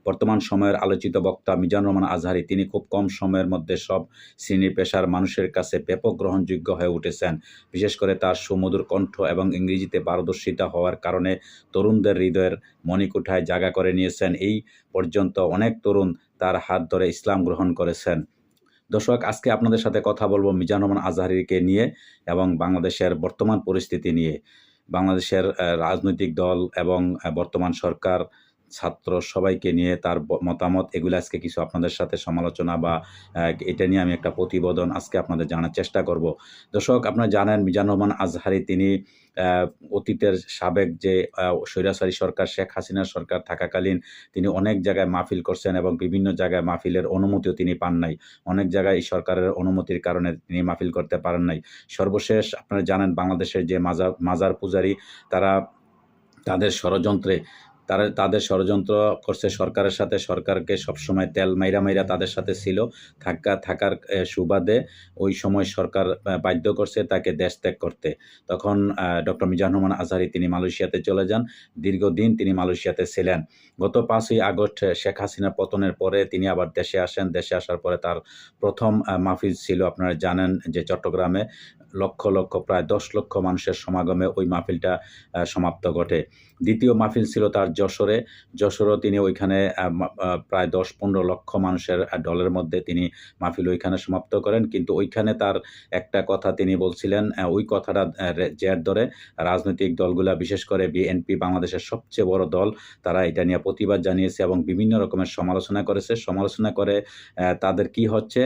বর্তমান সময়ের আলোচিত বক্তা মিজানুর রহমান আজহারী তিনি খুব কম সময়ের মধ্যে সব শ্রেণী পেশার মানুষের কাছে ব্যাপক গ্রহণযোগ্য হয়ে উঠেছেন। বিশেষ করে তার সুমধুর কণ্ঠ এবং ইংরেজিতে পারদর্শিতা হওয়ার কারণে তরুণদের হৃদয়ের মণিকূঠায় জায়গা করে নিয়েছেন। এই পর্যন্ত অনেক তরুণ তার হাত ধরে ইসলাম গ্রহণ করেছেন। দর্শক, আজকে আপনাদের সাথে কথা বলবো মিজানুর রহমান আজহারীকে নিয়ে এবং বাংলাদেশের বর্তমান পরিস্থিতি নিয়ে। বাংলাদেশের রাজনৈতিক দল এবং বর্তমান সরকার, ছাত্র সবাইকে নিয়ে তার মতামত এগুলো আজকে কিছু আপনাদের সাথে সমালোচনা বা এটা নিয়ে আমি একটা প্রতিবেদন আজকে আপনাদের জানার চেষ্টা করব। দর্শক, আপনারা জানেন মিজানুর রহমান আজহারী তিনি অতীতের সাবেক যে স্বৈরাচারী সরকার শেখ হাসিনার সরকার থাকাকালীন তিনি অনেক জায়গায় মাহফিল করছেন এবং বিভিন্ন জায়গায় মাহফিলের অনুমতিও তিনি পান নাই। অনেক জায়গায় এই সরকারের অনুমতির কারণে তিনি মাহফিল করতে পারেন নাই। সর্বশেষ আপনারা জানেন বাংলাদেশের যে মাজার পূজারী তারা তাদের ষড়যন্ত্রে তাদের ষড়যন্ত্র করছে সরকারের সাথে। সরকারকে সবসময় তেল মাইরা তাদের সাথে ছিল থাকার সুবাদে ওই সময় সরকার বাধ্য করছে তাকে দেশ ত্যাগ করতে। তখন ডক্টর মিজানুর রহমান আজহারী তিনি মালয়েশিয়াতে চলে যান। দীর্ঘদিন তিনি মালয়েশিয়াতে ছিলেন। গত 5ই আগস্ট শেখ হাসিনার পতনের পরে তিনি আবার দেশে আসেন। দেশে আসার পরে তার প্রথম মাহফিল ছিল আপনারা জানেন যে চট্টগ্রামে লক্ষ লক্ষ প্রায় 10 লক্ষ মানুষের সমাগমে ওই মাহফিলটা সমাপ্ত ঘটে। দ্বিতীয় মাহফিল ছিল তার যশোরেও তিনি ওইখানে প্রায় 10-15 লক্ষ মানুষের দলের মধ্যে তিনি মাহফিল ওইখানে সমাপ্ত করেন। কিন্তু ওইখানে তার একটা কথা তিনি বলছিলেন, ওই কথাটা জের ধরে রাজনৈতিক দলগুলা বিশেষ করে বিএনপি বাংলাদেশের সবচেয়ে বড় দল তারা এটা নিয়ে প্রতিবাদ জানিয়েছে এবং বিভিন্ন রকমের সমালোচনা করেছে। সমালোচনা করে তাদের কি হচ্ছে,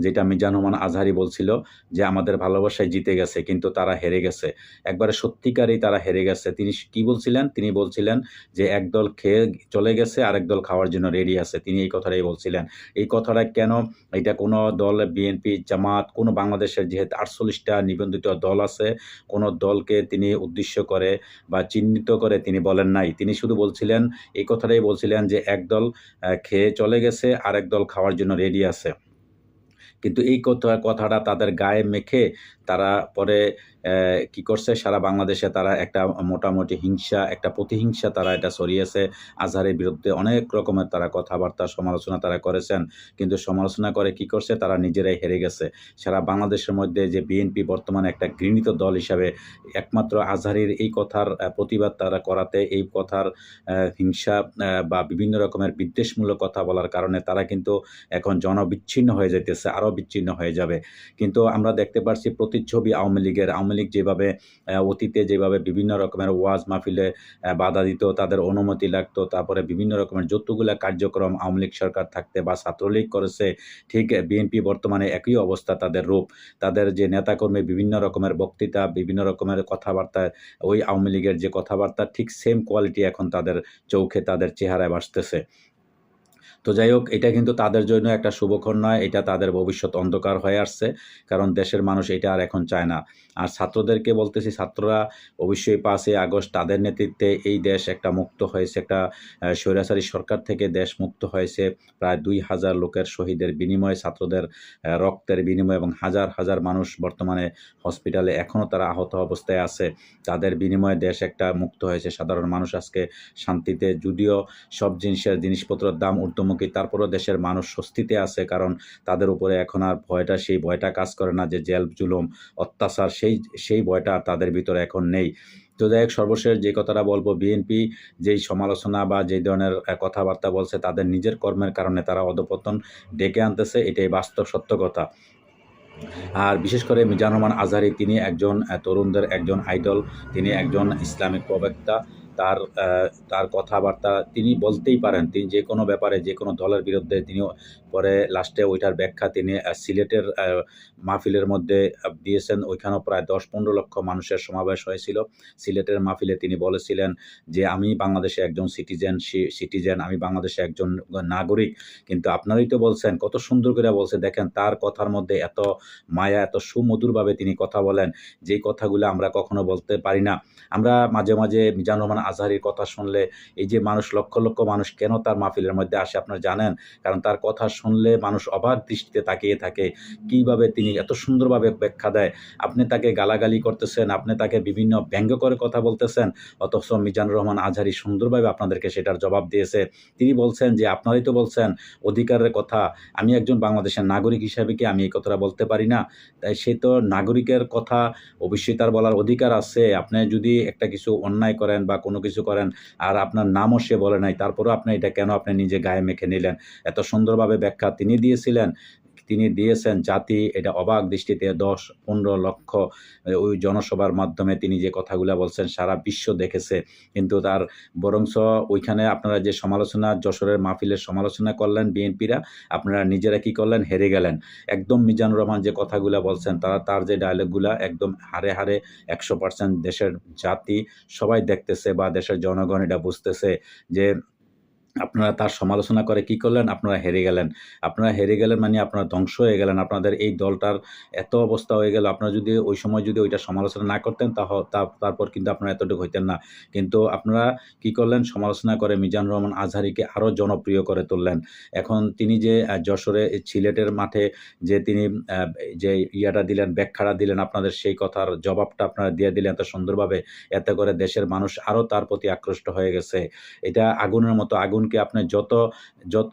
যেটা মিজানুর রহমান আজহারী বলছিল যে আমাদের ভালোবাসায় জিতে গেছে কিন্তু তারা হেরে গেছে। একবারে সত্যিকারই তারা হেরে গেছে। তিনি কি বলছিলেন? তিনি বলছিলেন যে একদল খেয়ে চলে গেছে আরেক দল খাওয়ার জন্য রেডি আছে। তিনি এই কথাটাই বলছিলেন। এই কথাটা কেন, এটা কোনো দল বিএনপি, জামাত, কোনো বাংলাদেশের যেহেতু 48টা নিবন্ধিত দল আছে, কোনো দলকে তিনি উদ্দেশ্য করে বা চিহ্নিত করে তিনি বলেন নাই। তিনি শুধু বলছিলেন, এই কথাটাই বলছিলেন যে একদল খেয়ে চলে গেছে আরেক দল খাওয়ার জন্য রেডি আছে। কিন্তু এই কথাটা তাদের গায়ে মেখে তারা পরে কি করছে, সারা বাংলাদেশে তারা একটা মোটামুটি হিংসা, একটা প্রতিহিংসা তারা এটা ছড়িয়েছে। আজহারের বিরুদ্ধে অনেক রকমের তারা কথাবার্তা সমালোচনা তারা করেছেন। কিন্তু সমালোচনা করে কি করছে, তারা নিজেরাই হেরে গেছে। সারা বাংলাদেশের মধ্যে যে বিএনপি বর্তমানে একটা ঘৃণিত দল হিসাবে একমাত্র আজহারের এই কথার প্রতিবাদ তারা করাতে, এই কথার হিংসা বা বিভিন্ন রকমের বিদ্বেষমূলক কথা বলার কারণে তারা কিন্তু এখন জনবিচ্ছিন্ন হয়ে যাইতেছে, আরও বিচ্ছিন্ন হয়ে যাবে। কিন্তু আমরা দেখতে পাচ্ছি প্রতিচ্ছবি আওয়ামী লীগ যেভাবে অতীতে যেভাবে বিভিন্ন রকমের ওয়াজ মাহফিলে বাধা দিত, তাদের অনুমতি লাগতো, তারপরে বিভিন্ন রকমের যতগুলা কার্যক্রম আওয়ামী লীগ সরকার থাকতে বা ছাত্রলীগ করেছে, ঠিক বিএনপি বর্তমানে একই অবস্থা তাদের রূপ। তাদের যে নেতাকর্মী বিভিন্ন রকমের বক্তৃতা, বিভিন্ন রকমের কথাবার্তা, ওই আওয়ামী লীগের যে কথাবার্তা ঠিক সেম কোয়ালিটি এখন তাদের চোখে তাদের চেহারায় ভাসতেছে। তো যাই হোক, এটা কিন্তু তাদের জন্য একটা শুভক্ষণ নয়, এটা তাদের ভবিষ্যৎ অন্ধকার হয়ে আসছে। কারণ দেশের মানুষ এটা আর এখন চায় না। আর ছাত্রদেরকে বলতেছি, ছাত্ররা অবশ্যই 5ই আগস্ট তাদের নেতৃত্বে এই দেশ একটা মুক্ত হয়েছে, একটা স্বৈরাচারী সরকার থেকে দেশ মুক্ত হয়েছে। প্রায় 2000 লোকের শহীদের বিনিময়ে, ছাত্রদের রক্তের বিনিময়ে এবং হাজার হাজার মানুষ বর্তমানে হসপিটালে এখনও তারা আহত অবস্থায় আছে। তাদের বিনিময়ে দেশ একটা মুক্ত হয়েছে। সাধারণ মানুষ আজকে শান্তিতে, যদিও সব জিনিসপত্রের দাম ঊর্ধ্বমুখী, তারপরেও দেশের মানুষ স্বস্তিতে আছে। কারণ তাদের উপরে এখন আর সেই ভয়টা কাজ করে না যে জেল জুলুম অত্যাচার, সেই ভয়টা তাদের ভিতরে এখন নেই। তো যাই হোক, সর্বশেষ যে কথাটা বলবো, বিএনপি যেই সমালোচনা বা যেই ধরনের কথাবার্তা বলছে, তাদের নিজের কর্মের কারণে তারা অধঃপতন ডেকে আনতেছে, এটাই বাস্তব সত্য কথা। আর বিশেষ করে মিজানুর রহমান আজহারী তিনি একজন তরুণদের একজন আইডল, তিনি একজন ইসলামিক প্রবক্তা। তার কথাবার্তা তিনি বলতেই পারেন, তিনি যে কোনো ব্যাপারে যে কোনো দলের বিরুদ্ধে তিনি পরে লাস্টে ওইটার ব্যাখ্যা তিনি সিলেটের মাহফিলের মধ্যে দিয়েছেন। ওইখানেও প্রায় 10-15 লক্ষ মানুষের সমাবেশ হয়েছিল। সিলেটের মাহফিলে তিনি বলেছিলেন যে আমি বাংলাদেশে একজন সিটিজেন, আমি বাংলাদেশে একজন নাগরিক। কিন্তু আপনারাই তো বলছেন, কত সুন্দর করে বলছে, দেখেন তার কথার মধ্যে এত মায়া, এত সুমধুরভাবে তিনি কথা বলেন, যেই কথাগুলো আমরা কখনো বলতে পারি না। আমরা মাঝে মাঝে মিজানুর রহমান আজহারীর কথা শুনলে এই যে মানুষ লক্ষ লক্ষ মানুষ কেন তার মাহফিলের মধ্যে আসে আপনারা জানেন? কারণ তার কথা শুনলে মানুষ অবাক দৃষ্টিতে তাকিয়ে থাকে। কিভাবে তিনি এত সুন্দরভাবে ব্যাখ্যা দেয়। আপনি তাকে গালাগালি করতেছেন, আপনি তাকে বিভিন্ন ব্যঙ্গ করে কথা বলতেছেন, অথচ মিজানুর রহমান আজহারী সুন্দরভাবে আপনাদেরকে সেটার জবাব দিয়েছে। তিনি বলছেন যে, "আপনারাই তো বলছেন অধিকারের কথা। আমি একজন বাংলাদেশের নাগরিক হিসাবে কি আমি এই কথাটা বলতে পারি না? তাই সে তো নাগরিকের কথা অবশ্যই তার বলার অধিকার আছে। আপনি যদি একটা কিছু অন্যায় করেন বা কোনো কিছু করেন আর আপনার নামও সে বলে নাই, তারপরেও আপনি এটা কেন আপনি নিজে গায়ে মেখে নিলেন?" এত সুন্দরভাবে ব্যাখ্যা তিনি দিয়েছিলেন। তিনি দিয়েছেন, জাতি এটা অবাক দৃষ্টিতে ১০-১৫ লক্ষ ওই জনসভার মাধ্যমে তিনি যে কথাগুলা বলছেন সারা বিশ্ব দেখেছে। কিন্তু তার বরঞ্চ ওইখানে আপনারা যে সমালোচনা যশোরের মাহফিলের সমালোচনা করলেন বিএনপিরা, আপনারা নিজেরা কি করলেন? হেরে গেলেন। একদম মিজানুর রহমান যে কথাগুলা বলছেন তার যে ডায়ালগগুলা একদম হাড়ে, হাড়ে ১০০% দেশের জাতি সবাই দেখতেছে বা দেশের জনগণ এটা বুঝতেছে যে আপনারা তার সমালোচনা করে কি করলেন? আপনারা হেরে গেলেন। আপনারা হেরে গেলেন মানে আপনারা ধ্বংস হয়ে গেলেন। আপনাদের এই দলটার এত অবস্থা হয়ে গেল, আপনারা যদি ওই সময় যদি ওইটা সমালোচনা না করতেন তারপর কিন্তু আপনারা এতটুকু হইতেন না। কিন্তু আপনারা কি করলেন? সমালোচনা করে মিজানুর রহমান আজহারীকে আরও জনপ্রিয় করে তুললেন। এখন তিনি যে যশোরে সিলেটের মাঠে যে তিনি যে ইয়াটা দিলেন, ব্যাখ্যাটা দিলেন, আপনাদের সেই কথার জবাবটা আপনারা দিয়ে দিলেন এত সুন্দরভাবে। এতে করে দেশের মানুষ আরও তার প্রতি আকৃষ্ট হয়ে গেছে। এটা আগুনের মতো, আগুনকে আপনি যত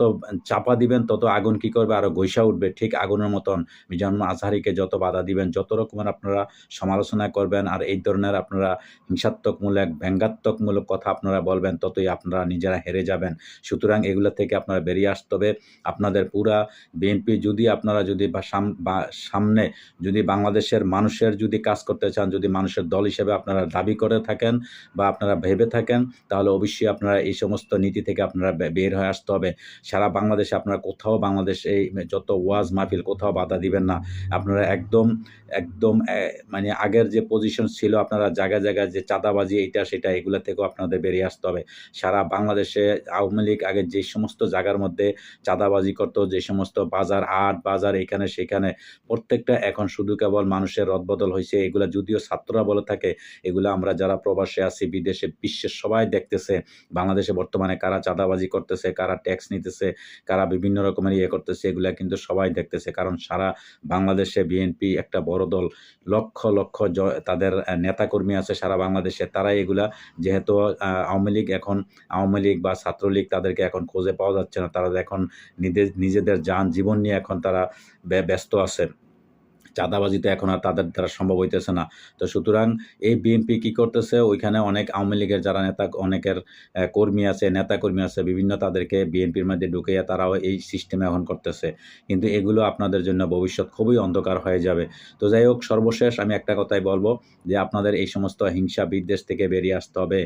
চাপা দিবেন তত আগুন কি করবে? আরো গইসা উঠবে। ঠিক আগুনের মতন মিজানুর আজহারীকে যত বাধা দিবেন, যত রকমের আপনারা সমালোচনা করবেন আর এই ধরনের আপনারা হিংসাত্মকমূলক, ব্যঙ্গাত্মকমূলক কথা আপনারা বলবেন, ততই আপনারা নিজেরা হেরে যাবেন। সুতরাং এগুলো থেকে আপনারা বেরিয়ে আসতে হবে। আপনাদের পুরা বিএনপি যদি আপনারা যদি সামনে যদি বাংলাদেশের মানুষের যদি কাজ করতে চান, যদি মানুষের দল হিসেবে আপনারা দাবি করে থাকেন বা আপনারা ভেবে থাকেন, তাহলে অবশ্যই আপনারা এই সমস্ত নীতি থেকে আপনারা বের হয়ে আসতে হবে। সারা বাংলাদেশে আপনারা কোথাও বাংলাদেশ এই যত ওয়াজ মাহফিল কোথাও বাধা দিবেন না। আপনারা একদম মানে আগের যে পজিশন ছিল আপনারা জায়গায়, জায়গায় যে চাঁদাবাজি এইটা সেটা এগুলা থেকেও আপনাদের বেরিয়ে আসতে হবে। সারা বাংলাদেশে আওয়ামী লীগ আগে যে সমস্ত জায়গার মধ্যে চাঁদাবাজি করত, যে সমস্ত বাজার, হাট, বাজার এখানে সেখানে প্রত্যেকটা এখন শুধু কেবল মানুষের রদবদল হইছে। এগুলা যদিও ছাত্ররা বলে থাকে, এগুলা আমরা যারা প্রবাসে আছি, বিদেশে, বিশ্বের সবাই দেখতেছে। বাংলাদেশে বর্তমানে কারা চাঁদাবাজি করতেছে, কারা ট্যাক্স নিতেছে, কারা বিভিন্ন রকমের ইয়ে করতেছে, এগুলা কিন্তু সবাই দেখতেছে। কারণ সারা বাংলাদেশে বিএনপি একটা বড় দল। লক্ষ, লক্ষ তাদের নেতাকর্মী আছে সারা বাংলাদেশে। তারাই এগুলা যেহেতু আওয়ামী লীগ বা ছাত্রলীগ তাদেরকে এখন খুঁজে পাওয়া যাচ্ছে না। তারা এখন নিজেদের জীবন নিয়ে এখন তারা ব্যস্ত আছে। চাঁদাবাজি তো এখন আর তাদের দ্বারা সম্ভব হইতেছে না। তো সুতরাং এই বিএনপি কি করতেছে? ওইখানে অনেক আওয়ামী লীগের যারা অনেকের কর্মী আছে, নেতাকর্মী আছে, বিভিন্ন তাদেরকে বিএনপির মধ্যে ঢুকাইয়া তারাও এই সিস্টেমে এখন করতেছে। কিন্তু এগুলো আপনাদের জন্য ভবিষ্যৎ খুবই অন্ধকার হয়ে যাবে। তো যাই হোক, সর্বশেষ আমি একটা কথাই বলব যে আপনাদের এই সমস্ত হিংসা বিদ্বেষ থেকে বেরিয়ে আসতে হবে।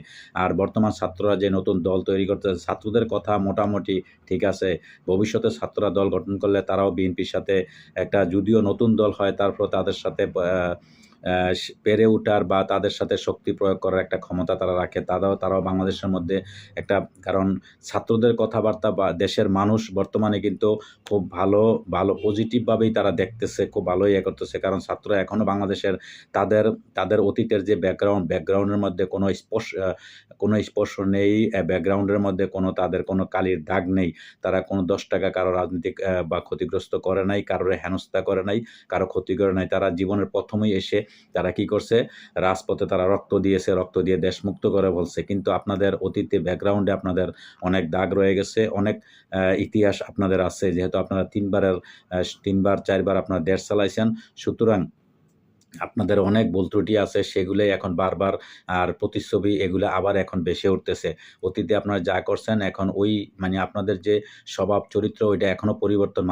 আর বর্তমান ছাত্ররা যে নতুন দল তৈরি করতেছে, ছাত্রদের কথা মোটামুটি ঠিক আছে। ভবিষ্যতে ছাত্ররা দল গঠন করলে তারাও বিএনপির সাথে একটা, যদিও নতুন দল হয়, তারপর তাদের সাথে পেরে ওঠার বা তাদের সাথে শক্তি প্রয়োগ করার একটা ক্ষমতা তারা রাখে। তারাও বাংলাদেশের মধ্যে একটা, কারণ ছাত্রদের কথাবার্তা বা দেশের মানুষ বর্তমানে কিন্তু খুব ভালো পজিটিভভাবেই তারা দেখতেছে, খুব ভালোই ইয়ে করতেছে। কারণ ছাত্ররা এখনো বাংলাদেশের তাদের অতীতের যে ব্যাকগ্রাউন্ডের মধ্যে কোনো স্পর্শ নেই, ব্যাকগ্রাউন্ডের মধ্যে তাদের কোনো কালির দাগ নেই। তারা কোনো 10 টাকা কারো রাজনৈতিক বা ক্ষতিগ্রস্ত করে নাই, কারোর হেনস্থা করে নাই, কারো ক্ষতি করে নাই। তারা জীবনের প্রথমেই এসে তারা কি করছে? রাজপথে তারা রক্ত দিয়েছে, রক্ত দিয়ে দেশ মুক্ত করে বলছে। কিন্তু আপনাদের অতীতে ব্যাকগ্রাউন্ডে আপনাদের অনেক দাগ রয়ে গেছে, অনেক ইতিহাস আপনাদের আছে। যেহেতু আপনারা 3বার 4বার আপনারা দেশ চালাইছেন, সুতরাং আপনাদের অনেক ভুল ত্রুটি আছে, সেগুলোই এখন বারবার আর প্রতিচ্ছবি এগুলো আবার এখন ভেসে উঠতেছে। অতীতে আপনারা যা করছেন এখন মানে আপনাদের যে স্বভাব চরিত্র ওইটা এখনো পরিবর্তন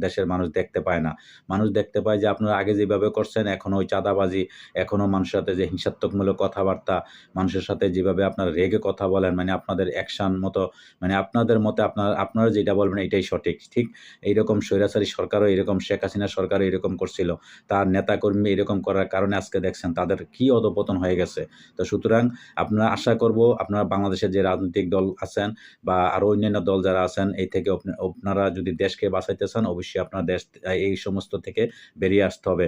দেশের মানুষ দেখতে পায় না। মানুষ দেখতে পায় যে আপনারা আগে যেভাবে করছেন এখন ওই চাঁদাবাজি, এখনো মানুষের সাথে যে হিংসাত্মকমূলক কথাবার্তা, মানুষের সাথে যেভাবে আপনারা রেগে কথা বলেন, মানে আপনাদের অ্যাকশন মতো, মানে আপনাদের মতে আপনারা যেটা বলবেন এটাই সঠিক। ঠিক এইরকম স্বৈরাচারী সরকারও এরকম, শেখ হাসিনা সরকারও এরকম করছিল। তার নেতাকর্মী এরকম করার কারণে আজকে দেখছেন তাদের কি অধঃপতন হয়ে গেছে। তো সুতরাং আপনারা আশা করব আপনারা বাংলাদেশের যে রাজনৈতিক দল আছেন বা আরো অন্যান্য দল যারা আছেন, এই থেকে আপনারা যদি দেশকে বাঁচাইতে চান, অবশ্যই আপনার দেশ এই সমস্ত থেকে বেরিয়ে আসতে হবে।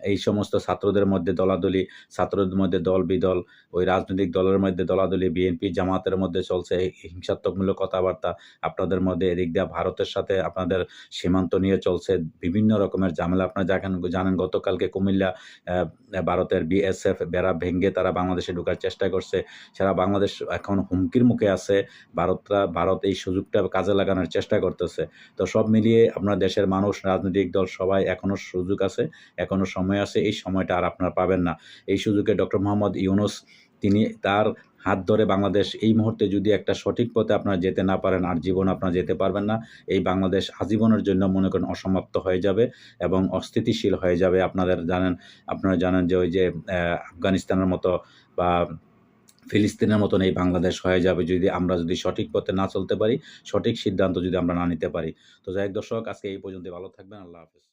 এই সমস্ত ছাত্রদের মধ্যে দলাদলি, ছাত্রদের মধ্যে দল-বিদল, ওই রাজনৈতিক দলের মধ্যে দলাদলি, বিএনপি জামাতের মধ্যে চলছে এই হিংসাত্মকমূলক কথাবার্তা। আপনাদের মধ্যে এদিক দিয়ে ভারতের সাথে আপনাদের সীমান্ত নিয়ে চলছে বিভিন্ন রকমের ঝামেলা। আপনারা জানেন গতকালকে কুমিল্লা ভারতের বিএসএফ বেড়া ভেঙে তারা বাংলাদেশে ঢোকার চেষ্টা করছে। সারা বাংলাদেশ এখন হুমকির মুখে আছে। ভারত এই সুযোগটা কাজে লাগানোর চেষ্টা করতেছে। তো সব মিলিয়ে আপনার দেশের মানুষ, রাজনৈতিক দল সবাই এখনো সুযোগ আছে, এখনো সময় আছে। এই সময়টা আর আপনারা পাবেন না। এই সুযোগে ডক্টর মোহাম্মদ ইউনূস তিনি তার হাত ধরে বাংলাদেশ এই মুহূর্তে যদি একটা সঠিক পথে আপনারা যেতে না পারেন, আর জীবন আপনারা যেতে পারবেন না। এই বাংলাদেশ আজীবনের জন্য মনে করেন অসমাপ্ত হয়ে যাবে এবং অস্থিতিশীল হয়ে যাবে। আপনারা জানেন যে ওই যে আফগানিস্তানের মতো বা ফিলিস্তিনের মতন এই বাংলাদেশ হয়ে যাবে যদি সঠিক পথে না চলতে পারি, সঠিক সিদ্ধান্ত যদি আমরা না নিতে পারি। তো যাই হোক দর্শক, আজকে এই পর্যন্তই। ভালো থাকবেন। আল্লাহ হাফেজ।